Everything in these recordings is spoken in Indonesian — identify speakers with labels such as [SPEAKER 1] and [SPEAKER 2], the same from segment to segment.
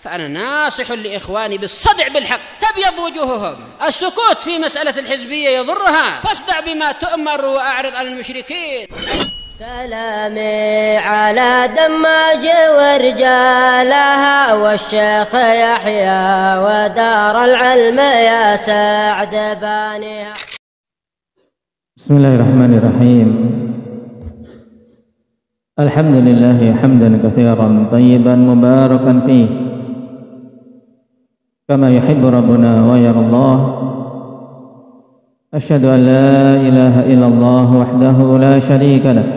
[SPEAKER 1] فأنا ناصح لإخواني بالصدع بالحق تبيض وجوههم. السكوت في مسألة الحزبية يضرها، فاصدع بما تؤمر وأعرض عن المشركين.
[SPEAKER 2] سلامي على دماج ورجالها والشيخ يحيى ودار العلم يا سعد بانيها.
[SPEAKER 3] بسم الله الرحمن الرحيم. الحمد لله حمدا كثيرا طيبا مباركا فيه كما يحب ربنا ويرضاه. أشهد أن لا إله إلا الله وحده لا شريك له،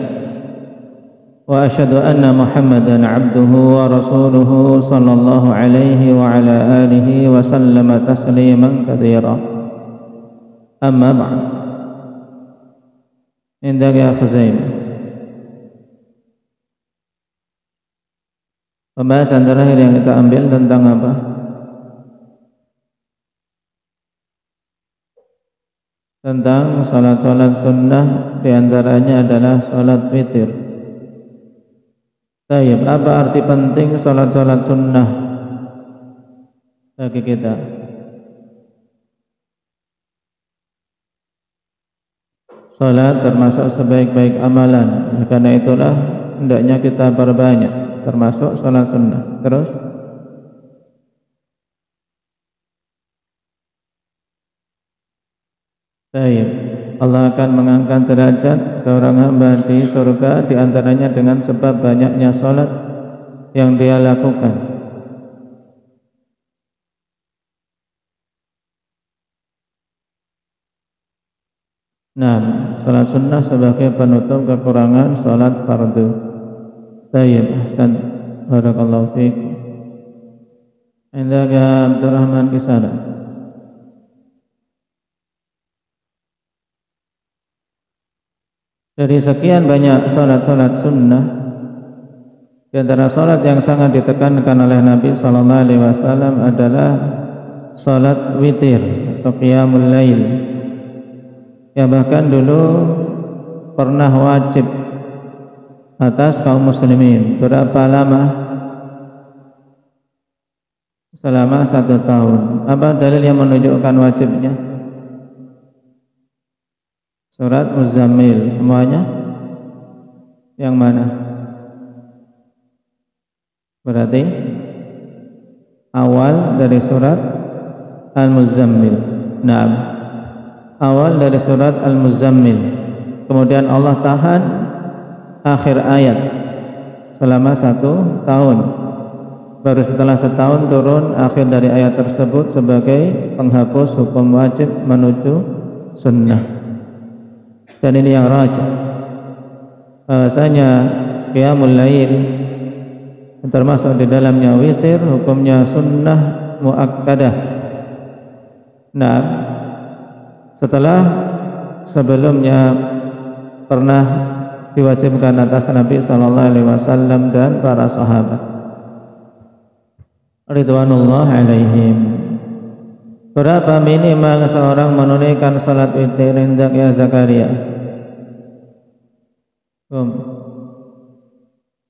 [SPEAKER 3] وأشهد أن محمدا عبده ورسوله صلى الله عليه وعلى آله وسلم تسليما كثيرا. أما بعد، عندك يا خزيمة pembahasan terakhir yang kita ambil tentang apa? Tentang salat-salat sunnah, diantaranya adalah salat witir. Baik, apa arti penting salat-salat sunnah bagi kita? Salat termasuk sebaik-baik amalan, karena itulah hendaknya kita perbanyak, termasuk salat sunnah. Terus baik, Allah akan mengangkat derajat seorang hamba di surga, diantaranya dengan sebab banyaknya salat yang dia lakukan. Nah, salat sunnah sebagai penutup kekurangan salat fardu. Baik, ahsan, barakallahu fiik. Indaka Abdurrahman Kisana. Dari sekian banyak salat-salat sunnah, di antara salat yang sangat ditekankan oleh Nabi sallallahu alaihi wasallam adalah salat witir atau qiyamul lail, yang bahkan dulu pernah wajib atas kaum muslimin. Berapa lama? Selama 1 tahun. Apa dalil yang menunjukkan wajibnya? Surat Muzammil. Semuanya? Yang mana? Berarti awal dari surat Al-Muzammil. Naam, awal dari surat Al-Muzammil. Kemudian Allah tahan akhir ayat selama 1 tahun. Baru setelah 1 tahun turun akhir dari ayat tersebut sebagai penghapus hukum wajib menuju sunnah. Dan ini yang rajih, bahasanya qiyamul lail termasuk di dalamnya witir, hukumnya sunnah muakkadah. Nah, setelah sebelumnya pernah diwajibkan atas Nabi sallallahu alaihi wasallam dan para sahabat ridwanullah alaihim. Berapa minimal seorang menunaikan salat witir hendak ya Zakaria?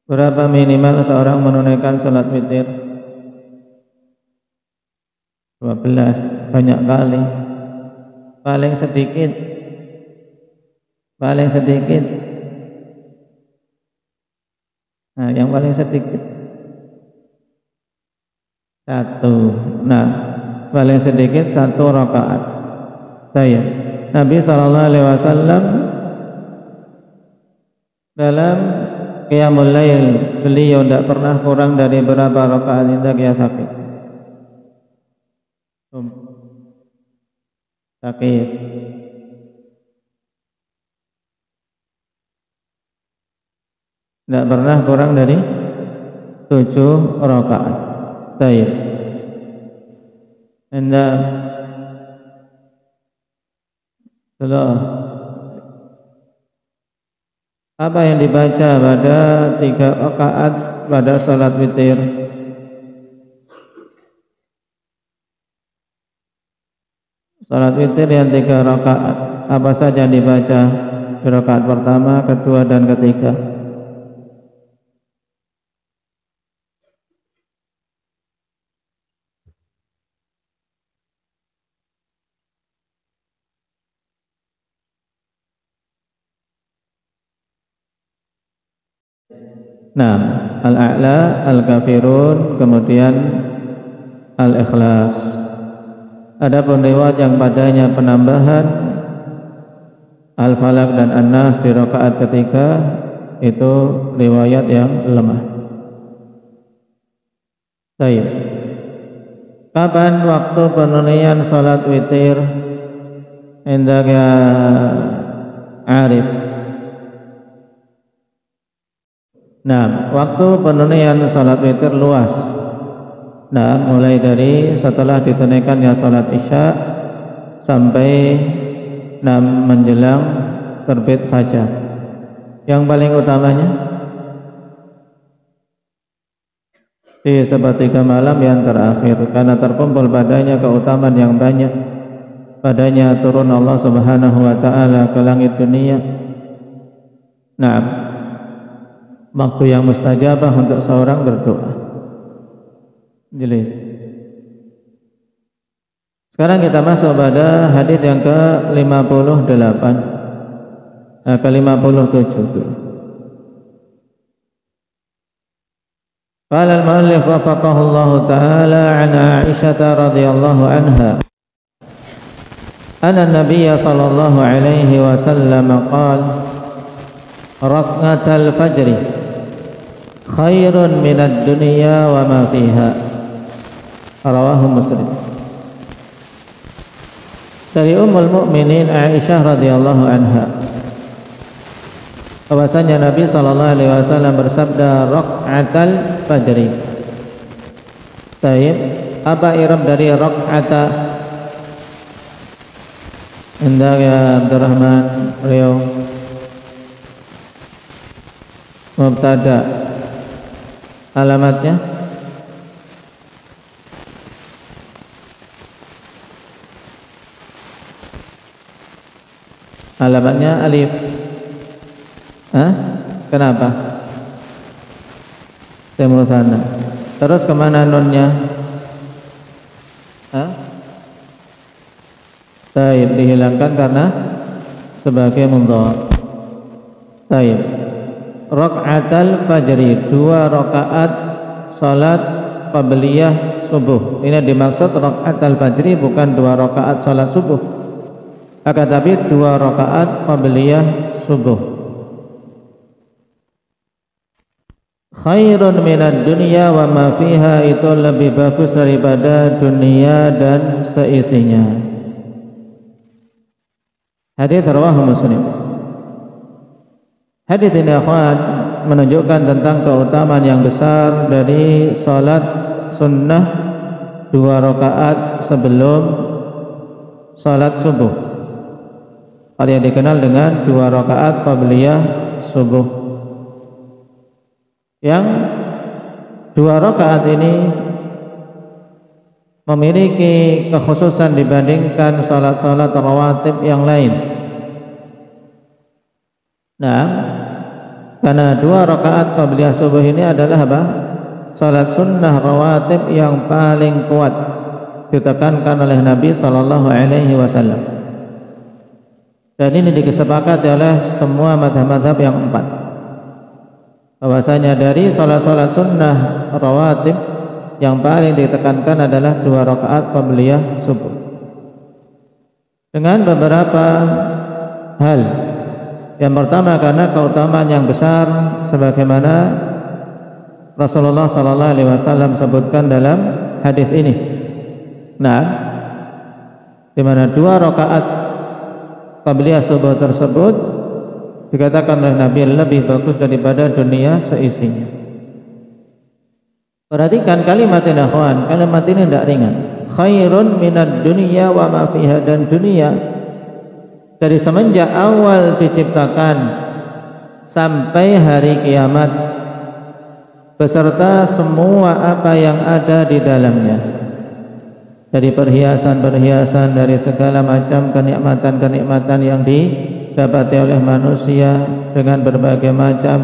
[SPEAKER 3] Berapa minimal seorang menunaikan salat witir? 12, banyak kali. Paling sedikit nah, yang paling sedikit 1. Nah, paling sedikit 1 rakaat. Baik. Nabi sallallahu alaihi wasallam dalam qiyamul lail beliau tidak pernah kurang dari berapa rakaat indak ya sakit. Sakit. Tidak pernah kurang dari 7 rakaat. Baik. Anda apa yang dibaca pada 3 rakaat pada salat witir? Salat witir yang 3 rakaat, apa saja yang dibaca di rakaat pertama, kedua, dan ketiga? Nah, Al-A'la, Al-Kafirun, kemudian Al-Ikhlas. Adapun riwayat yang padanya penambahan Al-Falaq dan An-Nas di rakaat ketiga itu riwayat yang lemah. Baik. Kapan waktu penunaian salat witir? Indaka Arif. Nah, waktu penunaian salat witir luas. Nah, mulai dari setelah ditunaikannya salat Isya sampai menjelang terbit fajar. Yang paling utamanya di sepertiga malam yang terakhir, karena terkumpul padanya keutamaan yang banyak. Padanya turun Allah Subhanahu wa taala ke langit dunia. Nah, waktu yang mustajabah untuk seorang berdoa. Jelas. Sekarang kita masuk pada hadis yang ke-58, ke-57. Qala al-mu'allif wafaqahu Allah ta'ala an Aisyah radhiyallahu anha anna an-nabiy sallallahu alaihi wasallam qala rak'atul fajr khairun minad dunya wa ma fiha. Rawahu Muslim. Dari Ummul Mukminin Aisyah radhiyallahu anha, bahwasanya Nabi sallallahu alaihi wasallam bersabda rak'atul fajri. Baik, apa i'rab dari rak'ata? Indah ya Abdurrahman Rio. Mubtada. Alamatnya alif. Kenapa? Temutana. Terus kemana nunnya? Taib, dihilangkan karena sebagai mudhaf. Taib. Rak'atul fajri, 2 rakaat salat qabliyah subuh. Ini dimaksud rak'atul fajri bukan 2 rakaat salat subuh, akan tapi 2 rakaat qabliyah subuh. Khairun minad dunya wa ma fiha, itu lebih bagus daripada dunia dan seisinya. Hadis rawahu Muslim. Hadis ini akhwan menunjukkan tentang keutamaan yang besar dari salat sunnah 2 rakaat sebelum salat subuh, atau yang dikenal dengan 2 rakaat qabliyah subuh. Yang 2 rakaat ini memiliki kekhususan dibandingkan salat-salat rawatib yang lain. Nah, karena 2 rakaat qabliyah subuh ini adalah apa? Salat sunnah rawatib yang paling kuat ditekankan oleh Nabi sallallahu alaihi wasallam. Dan ini disepakati oleh semua mazhab-mazhab yang 4. Bahwasanya dari salat-salat sunnah rawatib yang paling ditekankan adalah 2 rakaat qabliyah subuh. Dengan beberapa hal. Yang pertama karena keutamaan yang besar sebagaimana Rasulullah sallallahu alaihi wasallam sebutkan dalam hadis ini. Nah, di mana 2 rakaat qabliyah subuh tersebut dikatakan oleh Nabi lebih bagus daripada dunia seisinya. Perhatikan kalimat ini akhwan, kalimat ini tidak ringan. Khairun minad dunya wa ma fiha, dan dunia dari semenjak awal diciptakan sampai hari kiamat beserta semua apa yang ada di dalamnya, dari perhiasan-perhiasan, dari segala macam kenikmatan-kenikmatan yang didapati oleh manusia, dengan berbagai macam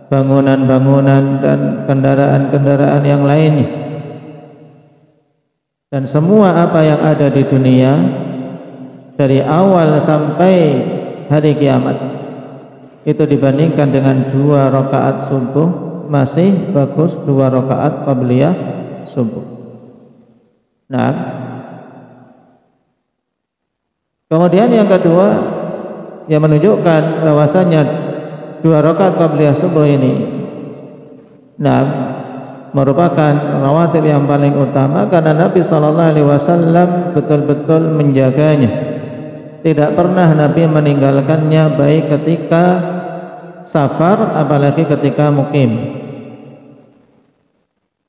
[SPEAKER 3] bangunan-bangunan dan kendaraan-kendaraan yang lainnya, dan semua apa yang ada di dunia dari awal sampai hari kiamat itu dibandingkan dengan 2 rakaat subuh, masih bagus 2 rakaat qabliyah subuh. Nah, kemudian yang kedua yang menunjukkan bahwasanya 2 rakaat qabliyah subuh ini merupakan rawatib yang paling utama, karena Nabi SAW betul-betul menjaganya. Tidak pernah Nabi meninggalkannya, baik ketika safar apalagi ketika mukim.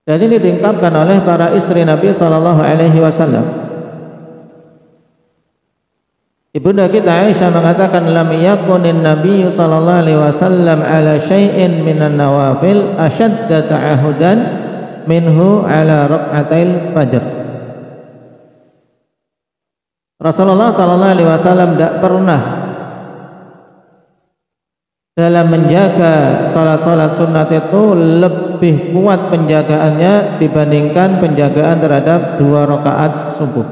[SPEAKER 3] Dan ini diungkapkan oleh para istri Nabi SAW. Ibunda kita Aisyah mengatakan, lam yakunin Nabi sallallahu alaihi wasallam ala syai'in minan nawafil ashadda ta'ahudan minhu ala rak'atil fajr. Rasulullah sallallahu alaihi wasallam tidak pernah dalam menjaga salat-salat sunat itu lebih kuat penjagaannya dibandingkan penjagaan terhadap 2 rakaat subuh.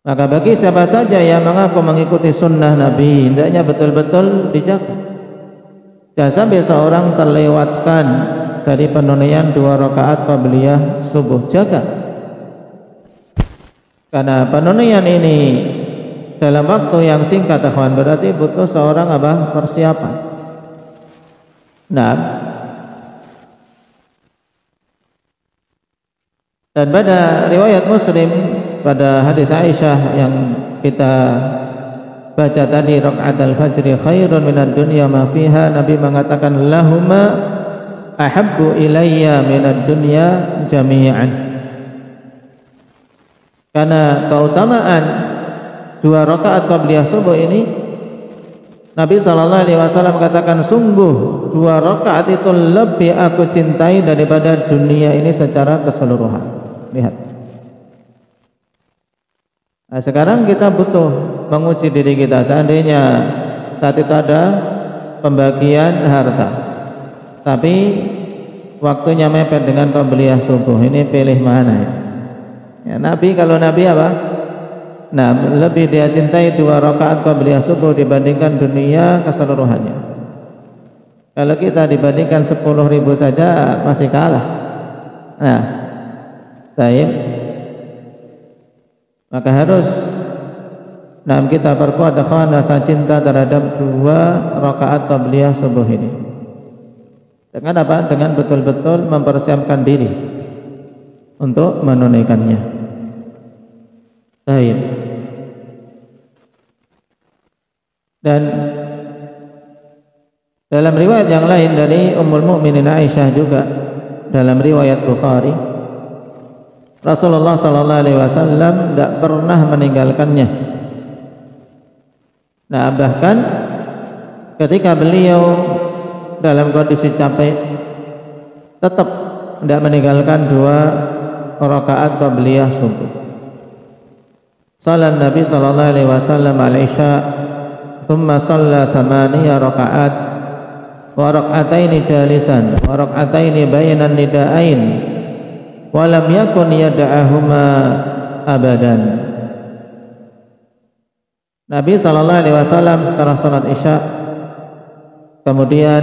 [SPEAKER 3] Maka bagi siapa saja yang mengaku mengikuti sunnah Nabi, hendaknya betul-betul dijaga. Jangan sampai seorang terlewatkan dari penunaian 2 rakaat qabliyah subuh. Jaga. Karena penunaian ini dalam waktu yang singkat, ikhwan, berarti butuh seorang persiapan. Nah, dan pada riwayat Muslim, pada hadis Aisyah yang kita baca tadi, rakaat al-fajri khairun minad dunya ma fiha, Nabi mengatakan lahuma ahabbu ilayya minad dunya jami'an. Karena keutamaan 2 rakaat qabliyah subuh ini, Nabi SAW katakan, sungguh 2 rakaat itu lebih aku cintai daripada dunia ini secara keseluruhan. Lihat. Nah, sekarang kita butuh menguji diri kita. Seandainya saat itu ada pembagian harta, tapi waktunya mepet dengan qabliyah subuh, ini pilih mana ya? Nabi, kalau Nabi lebih dia cintai 2 rakaat qabliyah subuh dibandingkan dunia keseluruhannya. Kalau kita dibandingkan 10.000 saja masih kalah. Nah, maka harus kita perkuat rasa cinta terhadap 2 rakaat qabliyah subuh ini. Dengan apa? Dengan betul-betul mempersiapkan diri untuk menunaikannya. Baik. Dan dalam riwayat yang lain dari Ummul Mukminin Aisyah juga, dalam riwayat Bukhari, Rasulullah sallallahu alaihi wasallam tidak pernah meninggalkannya. Nah, bahkan ketika beliau dalam kondisi capek, tetap tidak meninggalkan 2 rakaat qabliyah subuh. Salat Nabi sallallahu alaihi wasallam al-isya, thumma shalla 8 rakaat wa rak'ataini jalisan wa rak'ataini bainan nida'ain wa lam yakun yad'ahuma abadan. Nabi sallallahu alaihi wasallam setelah salat isya kemudian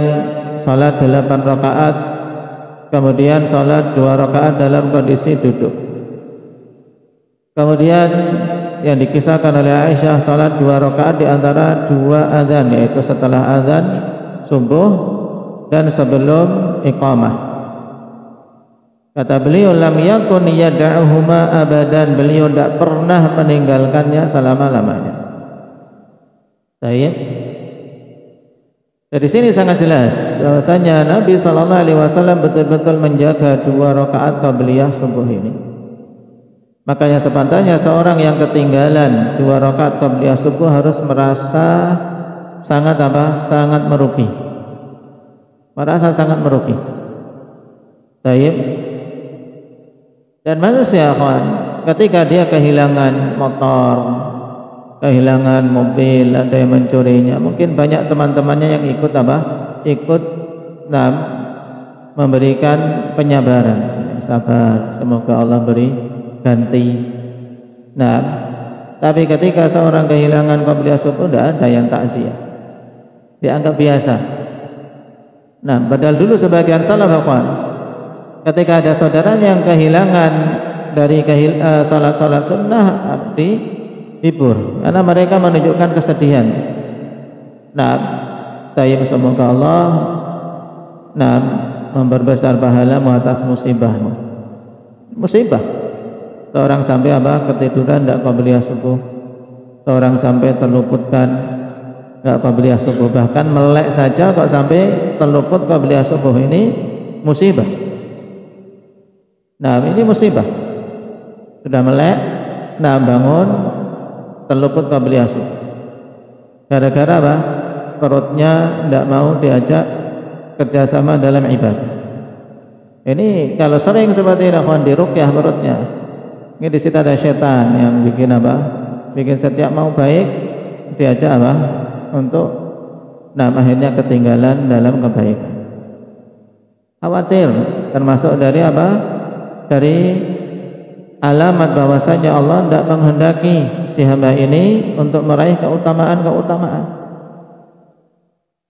[SPEAKER 3] salat 8 rakaat, kemudian salat 2 rakaat dalam kondisi duduk. Kemudian yang dikisahkan oleh Aisyah, salat 2 rakaat di antara 2 azan, yaitu setelah azan subuh dan sebelum iqamah. Kata beliau, lam yakun yad'uhuma abadan, beliau tidak pernah meninggalkannya selama-lamanya. Baik. Dari sini sangat jelas bahwasanya Nabi sallallahu alaihi wasallam betul-betul menjaga 2 rakaat qabliyah subuh ini. Makanya sepantasnya seorang yang ketinggalan 2 rakaat qabliyah subuh harus merasa sangat sangat merugi. Merasa sangat merugi. Baik. Dan manusia, kawan, ketika dia kehilangan motor, kehilangan mobil, ada yang mencurinya, mungkin banyak teman-temannya yang ikut memberikan penyabaran. Sabar, semoga Allah beri ganti. Nah, tapi ketika seorang kehilangan qabliyah subuh, tidak ada yang takziah. dianggap biasa. Nah, padahal dulu sebagian salaf ketika ada saudaranya yang kehilangan dari salat-salat sunnah dihibur karena mereka menunjukkan kesedihan. Nah, tayyib semoga Allah memperbesar pahalamu atas musibahmu. Musibah. Seorang sampai ketiduran tidak qabliyah subuh. Seorang sampai terluputkan tidak qabliyah subuh. Bahkan melek saja kok sampai terluput qabliyah subuh. Ini musibah. Nah, ini musibah. Sudah melek, bangun terluput qabliyah subuh. Gara-gara apa? Perutnya tidak mau diajak kerjasama dalam ibadah. Ini kalau sering seperti ini, diruqyah perutnya. Ini di situ ada setan yang bikin bikin setiap mau baik diajak untuk akhirnya ketinggalan dalam kebaikan. Khawatir, termasuk dari dari alamat bahwasanya Allah tidak menghendaki si hamba ini untuk meraih keutamaan-keutamaan.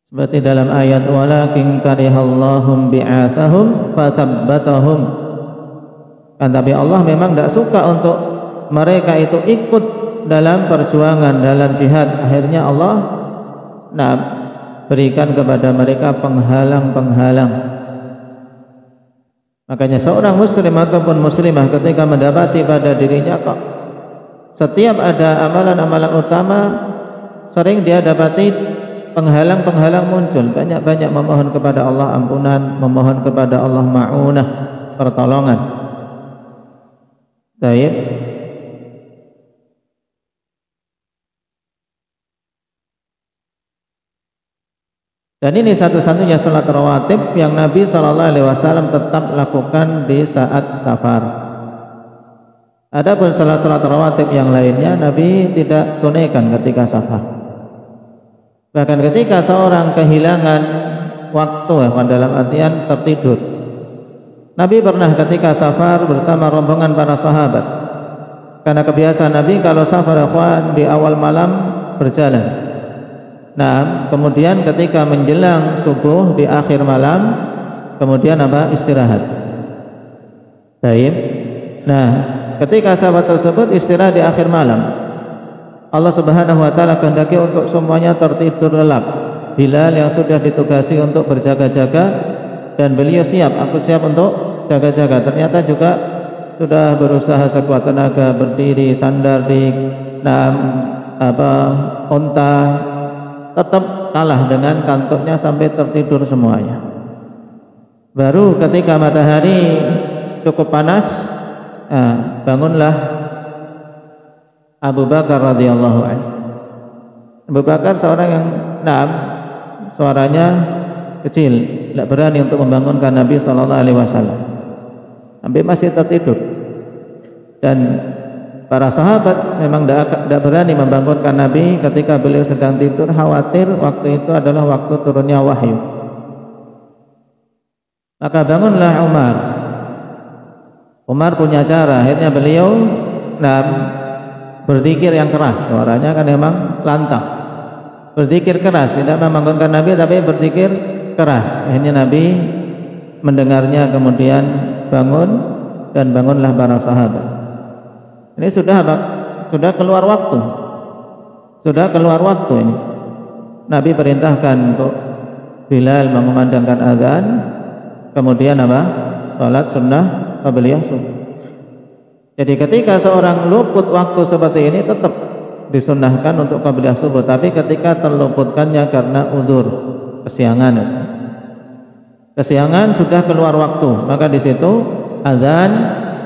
[SPEAKER 3] Seperti dalam ayat walakin karihallahum bi'atsahum fathabbatahum. Tapi Allah memang tidak suka untuk mereka itu ikut dalam perjuangan, dalam jihad. Akhirnya Allah berikan kepada mereka penghalang-penghalang. Makanya seorang muslim ataupun muslimah ketika mendapati pada dirinya kok setiap ada amalan-amalan utama sering dia dapati penghalang-penghalang muncul, banyak-banyak memohon kepada Allah ampunan, memohon kepada Allah ma'unah, pertolongan. Baik. Dan ini satu-satunya salat rawatib yang Nabi SAW tetap lakukan di saat safar. Adapun salat-salat rawatib yang lainnya Nabi tidak tunaikan ketika safar. Bahkan ketika seorang kehilangan waktu dalam artian tertidur, Nabi pernah ketika safar bersama rombongan para sahabat. Karena kebiasaan Nabi kalau safar di awal malam berjalan. Nah, kemudian ketika menjelang subuh di akhir malam, kemudian istirahat. Baik. Nah, ketika sahabat tersebut istirahat di akhir malam, Allah Subhanahu wa taala kehendaki untuk semuanya tertidur lelap. Bilal yang sudah ditugasi untuk berjaga-jaga dan beliau siap, aku siap untuk jaga-jaga. Ternyata juga sudah berusaha sekuat tenaga berdiri sandar di unta, tetap kalah dengan kantuknya sampai tertidur semuanya. Baru ketika matahari cukup panas, bangunlah Abu Bakar radhiyallahu anhu. Abu Bakar seorang yang suaranya kecil, tidak berani untuk membangunkan Nabi sallallahu alaihi wasallam. Nabi masih tertidur. Dan para sahabat memang tidak berani membangunkan Nabi ketika beliau sedang tidur, khawatir waktu itu adalah waktu turunnya wahyu. Maka bangunlah Umar. Umar punya cara, akhirnya beliau berzikir yang keras, suaranya kan memang lantang. Berzikir keras, tidak membangunkan Nabi tapi berzikir keras. Akhirnya Nabi mendengarnya kemudian bangun dan bangunlah para sahabat. Ini sudah keluar waktu. Sudah keluar waktu ini. Nabi perintahkan untuk Bilal mengumandangkan azan, kemudian salat sunnah qabliyah subuh. Jadi ketika seorang luput waktu seperti ini tetap disunnahkan untuk qabliyah subuh, tapi ketika terluputkannya karena uzur, kesiangan sudah keluar waktu, maka di situ azan,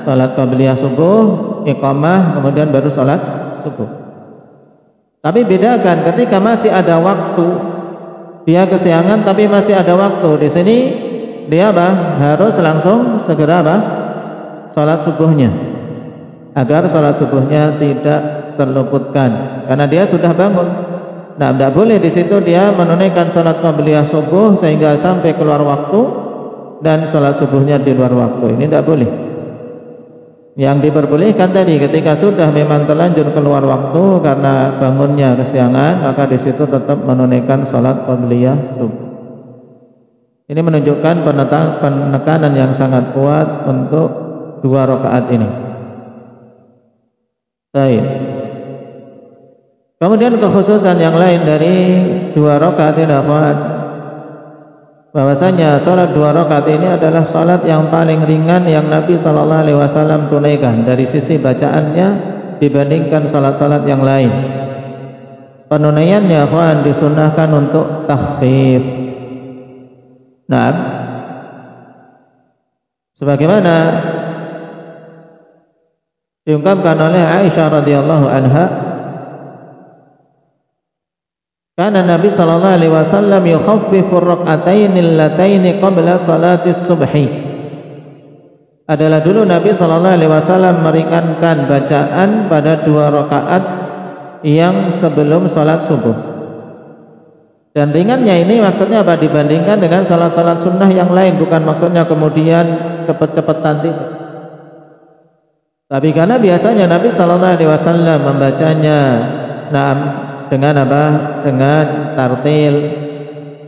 [SPEAKER 3] salat qabliyah subuh, iqamah, kemudian baru salat subuh. Tapi bedakan ketika masih ada waktu, dia kesiangan tapi masih ada waktu. Di sini dia harus langsung segera salat subuhnya, agar salat subuhnya tidak terluputkan karena dia sudah bangun. Nah, tidak boleh di situ dia menunaikan salat qabliyah subuh sehingga sampai keluar waktu dan salat subuhnya di luar waktu. Ini tidak boleh. Yang diperbolehkan tadi ketika sudah memang terlanjur keluar waktu karena bangunnya kesiangan, maka di situ tetap menunaikan salat qabliyah subuh. Ini menunjukkan penekanan yang sangat kuat untuk 2 rakaat ini. Baik. Kemudian kekhususan yang lain dari 2 rakaat ini akhwat, bahwasanya salat 2 rakaat ini adalah salat yang paling ringan yang Nabi sallallahu alaihi wasallam tunaikan dari sisi bacaannya dibandingkan salat-salat yang lain. Penunaiannya akhwan disunahkan untuk takhfif. Nah, sebagaimana diungkapkan oleh Aisyah radhiyallahu anha, karena Nabi sallallahu alaihi wasallam yukhaffifu ar-rak'atayn allatayn qabla salati subhi. Adalah dulu Nabi sallallahu alaihi wasallam meringankan bacaan pada 2 rakaat yang sebelum salat subuh. Dan ringannya ini maksudnya apa? Dibandingkan dengan salat-salat sunnah yang lain, bukan maksudnya kemudian cepet-cepetan tidak. Tapi karena biasanya Nabi sallallahu alaihi wasallam membacanya dengan apa? Dengan tartil.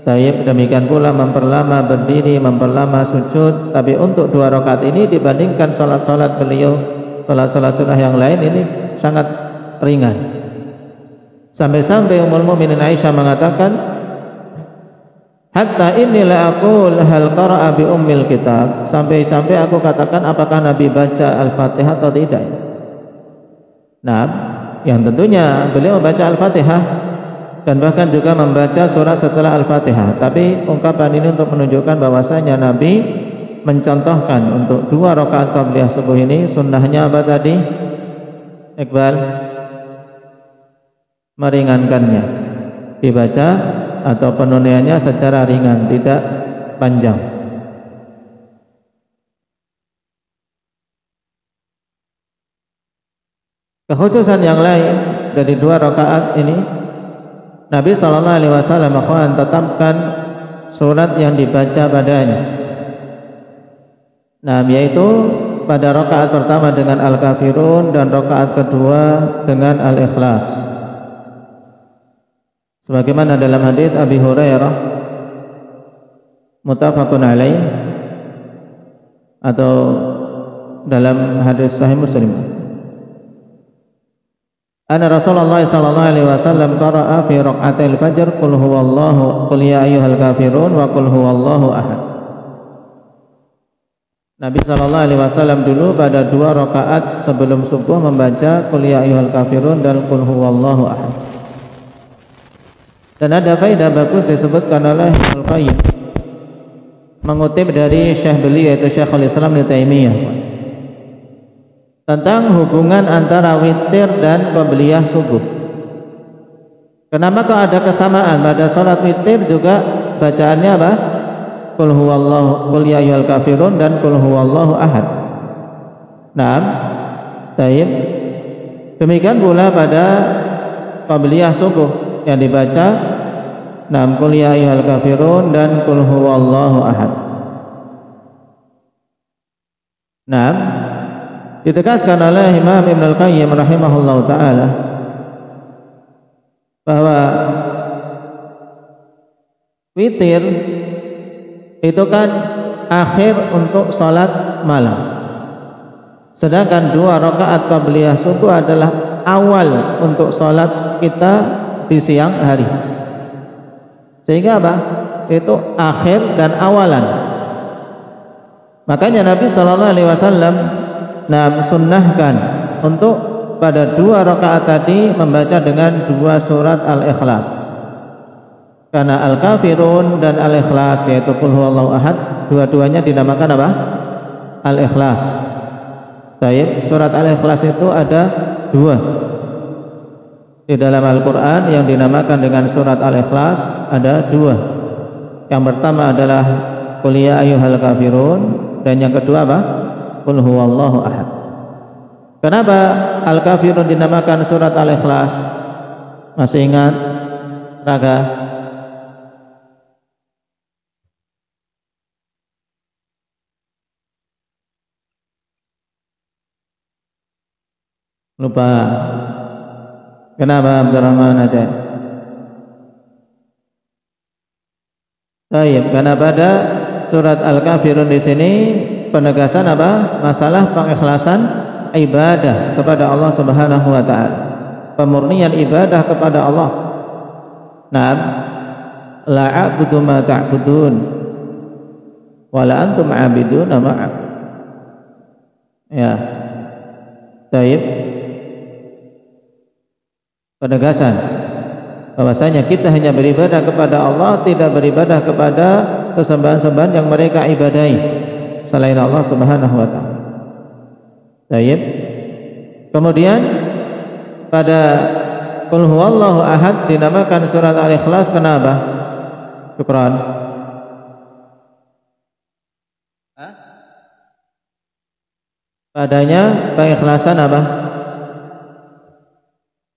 [SPEAKER 3] Baik, demikian pula memperlama berdiri, memperlama sujud. Tapi untuk 2 rakaat ini dibandingkan salat-salat beliau, salat-salat sunnah yang lain ini sangat ringan. Sampai-sampai Ummul Mukminin Aisyah mengatakan, hatta inni la aqul hal qara'a bi ummil kitab, sampai-sampai aku katakan apakah Nabi baca Al-Fatihah atau tidak. Nah, yang tentunya beliau membaca Al-Fatihah dan bahkan juga membaca surat setelah Al-Fatihah. Tapi ungkapan ini untuk menunjukkan bahwasanya Nabi mencontohkan untuk 2 rakaat qabliyah subuh ini sunnahnya apa tadi? Iqbal, meringankannya, dibaca atau penunaiannya secara ringan, tidak panjang. Kekhususan yang lain dari 2 rakaat ini, Nabi sallallahu alaihi wasallam tetapkan surat yang dibaca padanya. Nah, yaitu pada rakaat pertama dengan Al-Kafirun dan rakaat kedua dengan Al-Ikhlas. Sebagaimana dalam hadits Abi Hurairah muttafaqun alaih, atau dalam hadis Sahih Muslim, anna Rasulullah sallallahu alaihi wasallam qara'a fi raq'atil fajr qul huwallahu qul ya ayyuhal kafirun wa qul huwallahu ahad. Nabi sallallahu alaihi wasallam dulu pada 2 rakaat sebelum subuh membaca qul ya ayyuhal kafirun dan qul huwallahu ahad. Dan ada faedah bagus disebutkan oleh Ibnu Qayyim mengutip dari syekh beliau yaitu Syekhul Islam Ibnu Taimiyah tentang hubungan antara witir dan qabliyah subuh. Kenapa kok ada kesamaan pada salat witir juga bacaannya apa? Qul huwallahu qul ya ayyuhal kafirun dan qul huwallahu ahad. Naam. Baik. Demikian pula pada qabliyah subuh yang dibaca qul ya ayyuhal kafirun dan qul huwallahu ahad. Naam, ditegaskan oleh Imam Ibnu Qayyim rahimahullahu taala bahwa witir itu kan akhir untuk salat malam, sedangkan 2 rakaat qabliyah subuh adalah awal untuk salat kita di siang hari. Sehingga apa? Itu akhir dan awalan. Makanya Nabi sallallahu alaihi wasallam sunnahkan untuk pada 2 rakaat tadi membaca dengan 2 surat Al-Ikhlas. Karena Al-Kafirun dan Al-Ikhlas yaitu qul huwallahu ahad, dua-duanya dinamakan apa? Al-Ikhlas. Baik, surat Al-Ikhlas itu ada 2 di dalam Al-Quran yang dinamakan dengan surat Al-Ikhlas. Ada 2. Yang pertama adalah qul ya ayyuhal kafirun, dan yang kedua apa? Qul huwallahu ahad. Kenapa Al-Kafirun dinamakan surat Al-Ikhlas? Masih ingat? Raga? Lupa. Kenapa Abdurrahman Aceh? Baik, karena pada surat Al-Kafirun di sini penegasan apa? Masalah pengikhlasan ibadah kepada Allah Subhanahu wa taala. Pemurnian ibadah kepada Allah. Naam, la a'budu ma ta'budun wa la antum 'abiduna ma. Ya. Baik. Penegasan bahwasanya kita hanya beribadah kepada Allah, tidak beribadah kepada sesembahan-sembahan yang mereka ibadahi selain Allah Subhanahu wa taala. Baik. Kemudian pada Qul huwallahu ahad dinamakan surat Al-Ikhlas kenapa? Syukran. Padanya pengikhlasan apa?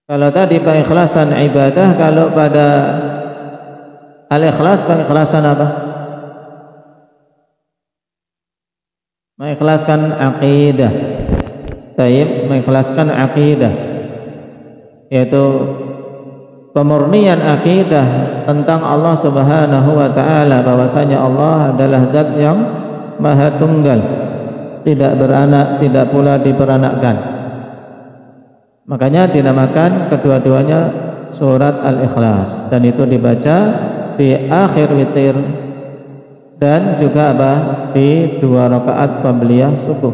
[SPEAKER 3] Kalau tadi pengikhlasan ibadah, kalau pada Al-Ikhlas pengikhlasan apa? Mengikhlaskan akidah. Baik, mengikhlaskan akidah, yaitu pemurnian akidah tentang Allah Subhanahu wa taala, bahwasanya Allah adalah zat yang maha tunggal, tidak beranak, tidak pula diperanakkan. Makanya dinamakan kedua-duanya surat Al-Ikhlas, dan itu dibaca di akhir witir dan juga apa? Di 2 rakaat qabliyah subuh.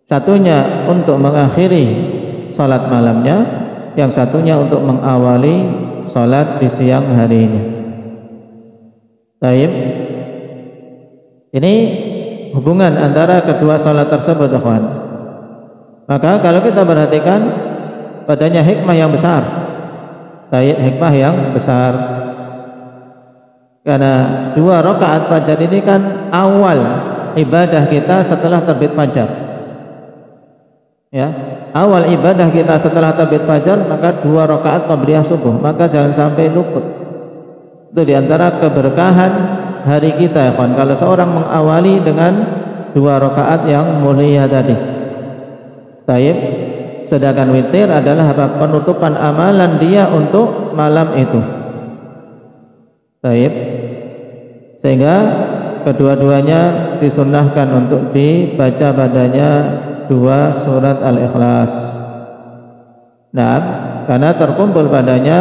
[SPEAKER 3] Satunya untuk mengakhiri salat malamnya, yang satunya untuk mengawali salat di siang harinya. Baik. Ini hubungan antara kedua salat tersebut, ikhwan. Maka kalau kita perhatikan padanya hikmah yang besar. Baik, hikmah yang besar. Karena 2 rakaat fajar ini kan awal ibadah kita setelah terbit fajar. Ya, awal ibadah kita setelah terbit fajar, maka 2 rakaat qabliyah subuh. Maka jangan sampai luput. Itu diantara keberkahan hari kita, ya kawan. Kalau seorang mengawali dengan 2 rakaat yang mulia tadi. Baik, sedangkan witir adalah apa? Penutupan amalan dia untuk malam itu. Baik, sehingga kedua-duanya disunnahkan untuk dibaca padanya 2 surat Al-Ikhlas. Nah, karena terkumpul padanya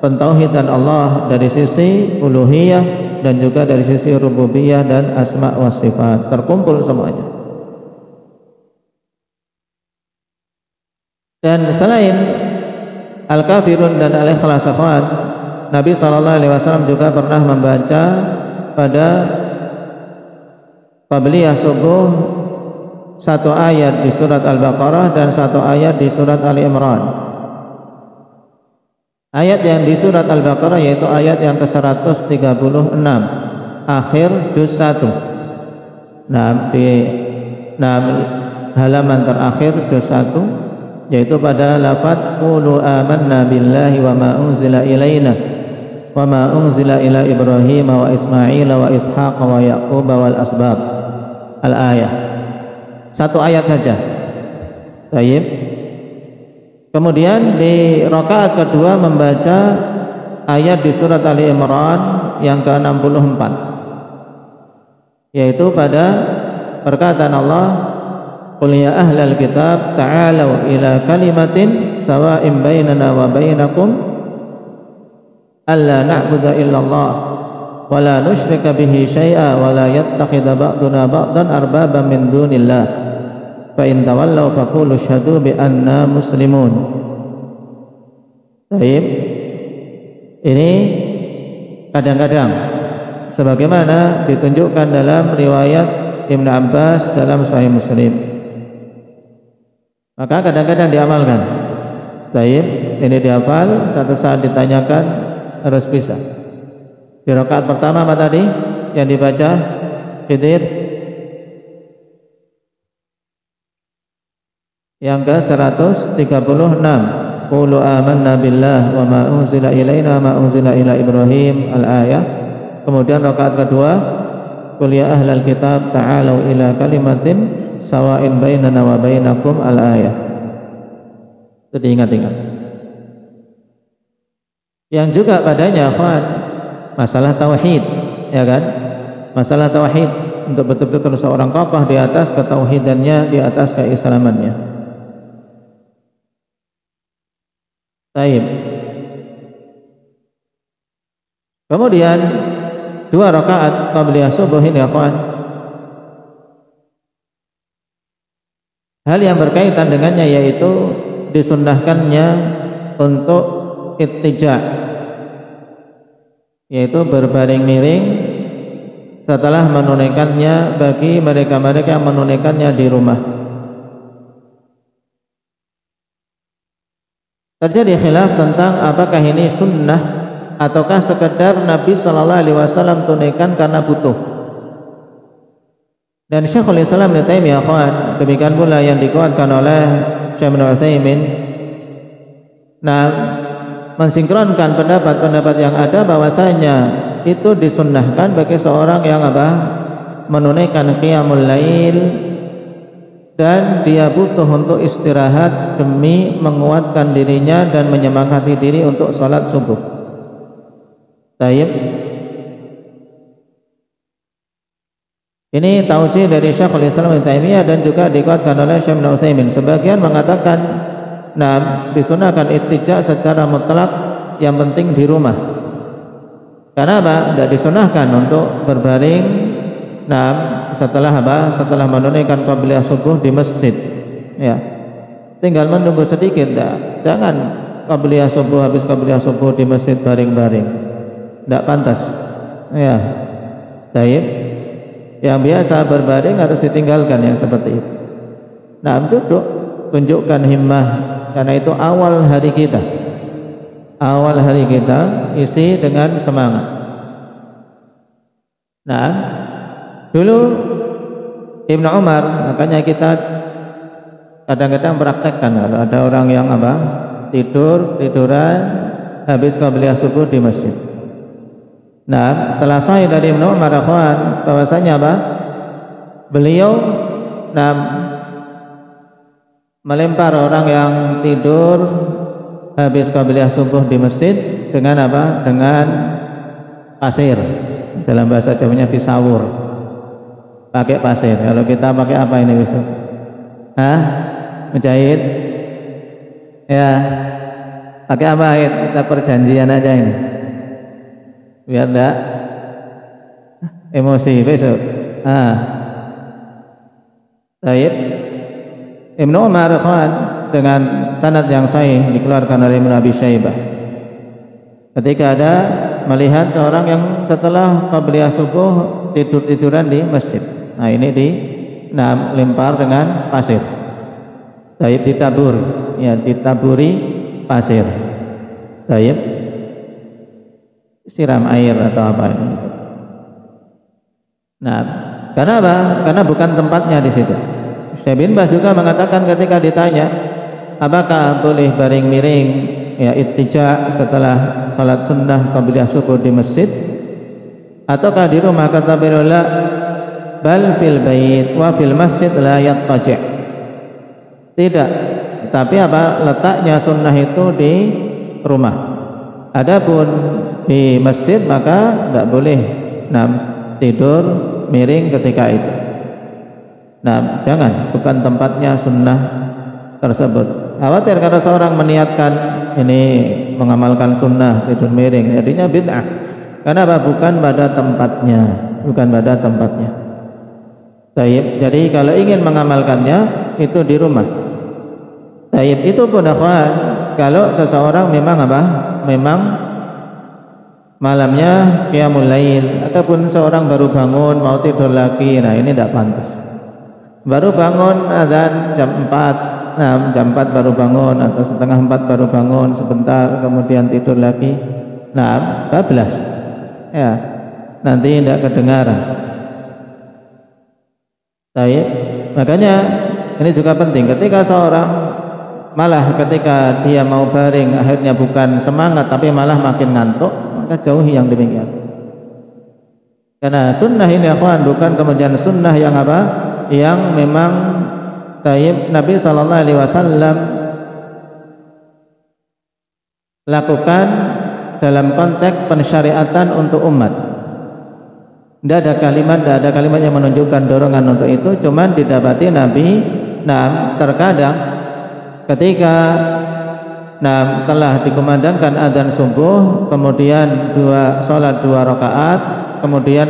[SPEAKER 3] pentauhidan Allah dari sisi uluhiyah dan juga dari sisi rububiyah dan asma wa sifat, terkumpul semuanya. Dan selain Al-Kafirun dan Al-Ikhlas, Nabi SAW juga pernah membaca pada qabliyah subuh 1 ayat di surat Al-Baqarah dan 1 ayat di surat Ali Imran. Ayat yang di surat Al-Baqarah yaitu ayat yang ke-136, akhir juz 1. Nah, di halaman terakhir juz 1, yaitu pada lafaz qulu amanna billahi wa ma unzila ilaina wa ma unzila ila Ibrahim wa Ismail wa Ishaq wa Yaqub wal asbab. Al-ayah. 1 ayat saja. Baik. Kemudian di rakaat kedua membaca ayat di surat Ali Imran yang ke-64, yaitu pada perkataan Allah, qul ya ahlal kitab ta'alu ila kalimatin sawa'in bainana wa bainakum alla na'budu illallah wa la nusyrika bihi syai'a wa la yattakhidha ba'duna ba'dan arbaban min dunillah fa in tawallaw faqulu asyhadu bi anna muslimun. Baik. Ini kadang-kadang sebagaimana ditunjukkan dalam riwayat Ibnu Abbas dalam Sahih Muslim. Maka kadang-kadang diamalkan. Baik, ini dihafal, satu saat ditanyakan harus bisa. Di rakaat pertama apa tadi yang dibaca? Khidir yang ke-136, qulu amanna billah wa ma unzila ilaina ma unzila ila Ibrahim, al-ayah. Kemudian rakaat kedua, qul ya ahlal kitab ta'alu ila kalimatin sawa'in bainana wa bainakum, al-ayah. Itu diingat-ingat. Yang juga padanya akhwan, masalah tauhid, ya kan? Masalah tauhid, untuk betul-betul seorang kokoh di atas ketauhidannya, di atas keislamannya. Baik. Kemudian 2 rakaat qabliyah subuh ini akhwan, hal yang berkaitan dengannya yaitu disunnahkannya untuk ittija', yaitu berbaring miring setelah menunaikannya bagi mereka-mereka yang menunaikannya di rumah. Terjadi khilaf tentang apakah ini sunnah ataukah sekedar Nabi sallallahu alaihi wasallam tunaikan karena butuh. Dan Syekhul Islam Ibnu Taimiyah akhwan, demikian pula yang dikuatkan oleh Syekh Ibnu Utsaimin, mensinkronkan pendapat-pendapat yang ada bahwasanya itu disunnahkan bagi seorang yang menunaikan qiyamul lail dan dia butuh untuk istirahat demi menguatkan dirinya dan menyemangati diri untuk sholat subuh. Baik. Ini taujih dari Syekhul Islam Ibnu Taimiyah dan juga dikuatkan oleh Syekh Ibnu Utsaimin. Sebagian mengatakan disunahkan ittija' secara mutlak, yang penting di rumah. Karena tidak disunahkan untuk berbaring setelah menunaikan qabliyah subuh di masjid. Ya. Tinggal menunggu sedikit, jangan qabliyah subuh, habis qabliyah subuh di masjid baring-baring. Tidak pantas. Ya. Baik. Yang biasa berbaring harus ditinggalkan yang seperti itu. Duduk, tunjukkan himmah, karena itu awal hari kita. Awal hari kita isi dengan semangat. Dulu Ibnu Umar, makanya kita kadang-kadang praktekkan kalau ada orang yang tiduran habis qabliyah subuh di masjid. Telah sahih dari Ibnu Umar akhwan bahwasanya beliau melempar orang yang tidur habis qabliyah subuh di masjid dengan dengan pasir. Dalam bahasa Jawanya disawur, pakai pasir. Kalau kita pakai apa ini besok? Menjahit? Ya, pakai apa? Kita perjanjian aja ini, biar enggak emosi besok. Baik. Ibnu Umar dengan sanad yang sahih dikeluarkan oleh Ibnu Abi Syaibah, ketika ada melihat seorang yang setelah qabliyah subuh tidur-tiduran di masjid. Ini dilempar dengan pasir. Baik, ditabur, ya, ditaburi pasir. Baik, siram air atau apa ini. Karena apa? Karena bukan tempatnya di situ. Syekh bin Baz juga mengatakan ketika ditanya apakah boleh baring miring, ya, ittija' setelah salat sunnah qabliyah subuh di masjid ataukah di rumah, kata beliau bal fil bait wa fil masjid la yattaji'. Tidak, tapi letaknya sunnah itu di rumah. Adapun di masjid maka tidak boleh tidur miring ketika itu. Jangan, bukan tempatnya sunnah tersebut. Khawatir kalau seorang meniatkan ini mengamalkan sunnah tidur miring, jadinya bid'ah. Karena bukan pada tempatnya, bukan pada tempatnya. Baik, jadi kalau ingin mengamalkannya itu di rumah. Baik, itu pun akhwan, kalau seseorang memang memang malamnya qiyamul lail, ataupun seorang baru bangun mau tidur lagi, ini tidak pantas. Baru bangun azan jam 4, jam 4 baru bangun atau setengah 4 baru bangun sebentar kemudian tidur lagi, bablas, ya, nanti tidak kedengaran. Baik, makanya ini juga penting ketika seorang malah ketika dia mau baring akhirnya bukan semangat tapi malah makin ngantuk, maka jauhi yang demikian. Karena sunnah ini akhwan bukan kemudian sunnah yang yang memang Nabi sallallahu alaihi wasallam lakukan dalam konteks pensyariatan untuk umat. Tidak ada kalimat yang menunjukkan dorongan untuk itu, cuman didapati Nabi terkadang ketika telah dikumandangkan adzan subuh, kemudian sholat 2 rakaat, kemudian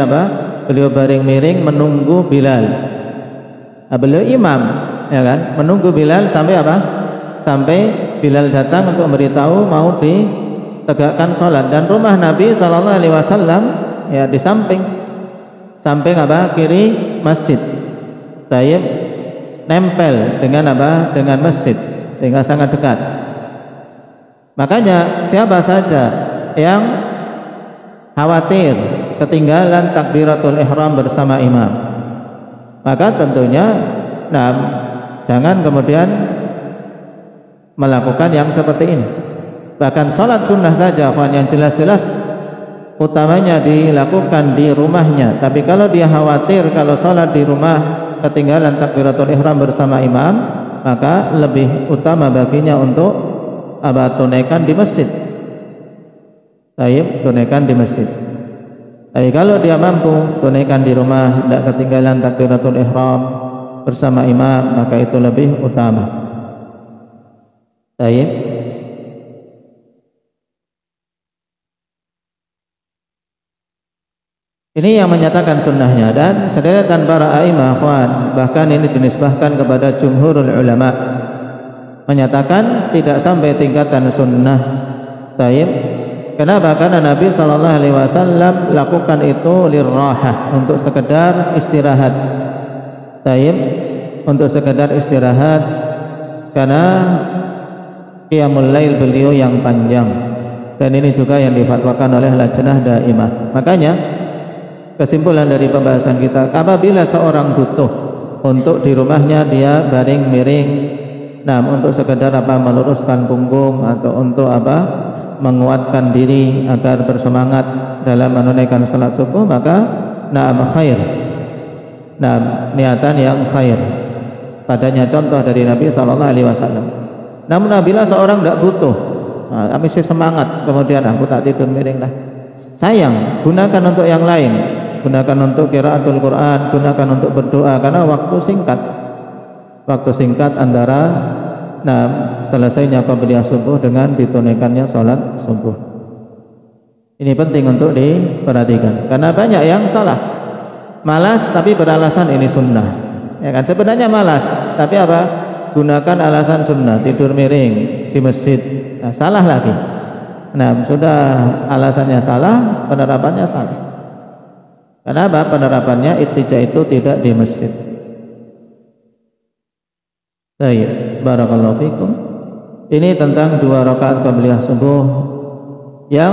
[SPEAKER 3] beliau baring miring menunggu Bilal. Beliau imam, ya kan, menunggu Bilal sampai sampai Bilal datang untuk memberitahu mau ditegakkan sholat. Dan rumah Nabi SAW ya di samping kiri masjid. Tayyib nempel dengan dengan masjid, sehingga sangat dekat. Makanya siapa saja yang khawatir ketinggalan takbiratul ihram bersama imam, maka tentunya jangan kemudian melakukan yang seperti ini. Bahkan sholat sunnah saja yang jelas-jelas utamanya dilakukan di rumahnya. Tapi kalau dia khawatir kalau sholat di rumah ketinggalan takbiratul ihram bersama imam, maka lebih utama baginya untuk tunaikan di masjid. Tunaikan di masjid. Tapi kalau dia mampu tunaikan di rumah, tidak ketinggalan takbiratul ihram bersama imam, maka itu lebih utama. Ini yang menyatakan sunnahnya. Dan sederetan para a'imah, bahkan ini dinisbahkan kepada jumhurul ulama, menyatakan tidak sampai tingkatan sunnah. Kenapa? Karena Nabi SAW lakukan itu lirrahah, untuk sekedar istirahat. Untuk sekedar istirahat, karena qiyamul lail beliau yang panjang. Dan ini juga yang difatwakan oleh lajnah daimah. Makanya kesimpulan dari pembahasan kita, apabila seorang butuh untuk di rumahnya dia baring miring, untuk sekedar meluruskan punggung, atau untuk menguatkan diri agar bersemangat dalam menunaikan salat subuh, maka khair. Niatan yang khair. Padanya contoh dari Nabi SAW. Namun bila seorang tidak butuh, masih semangat, kemudian aku tak tidur miring lah, sayang, gunakan untuk yang lain. Gunakan untuk qiraatul Quran, gunakan untuk berdoa, karena waktu singkat antara selesainya qabliyah subuh dengan ditunaikannya sholat subuh. Ini penting untuk diperhatikan, karena banyak yang salah, malas tapi beralasan ini sunnah, ya kan? Sebenarnya malas tapi gunakan alasan sunnah, tidur miring di masjid. Salah lagi. Sudah alasannya salah, penerapannya salah. Kenapa? Penerapannya ittija itu tidak di masjid. Baik, barakallahu fikum. Ini tentang 2 rakaat qabliyah subuh yang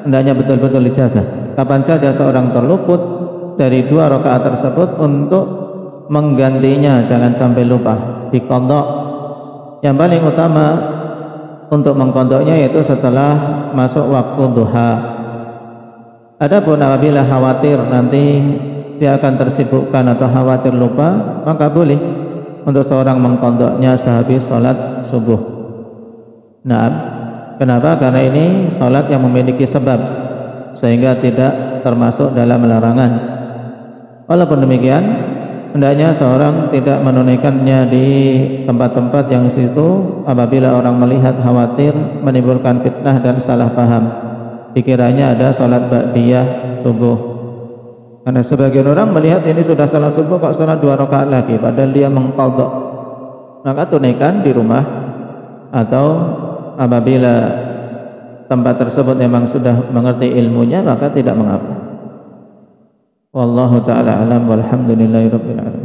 [SPEAKER 3] hendaknya betul-betul dijaga. Kapan saja seorang terluput dari 2 rakaat tersebut, untuk menggantinya jangan sampai lupa, diqadha. Yang paling utama untuk mengqadhanya yaitu setelah masuk waktu duha. Adapun apabila khawatir nanti dia akan tersibukkan atau khawatir lupa, maka boleh untuk seorang mengqadhanya sehabis salat subuh. Kenapa? Karena ini salat yang memiliki sebab, sehingga tidak termasuk dalam larangan. Walaupun demikian, hendaknya seorang tidak menunaikannya di tempat-tempat yang situ apabila orang melihat khawatir menimbulkan fitnah dan salah paham, dikiranya ada salat ba'diyah subuh. Karena sebagian orang melihat ini sudah salat subuh kok salat 2 rakaat lagi, padahal dia mengqadha. Maka tunaikan di rumah, atau apabila tempat tersebut memang sudah mengerti ilmunya, maka tidak mengapa. Wallahu ta'ala alam, walhamdulillahi rabbil alamin.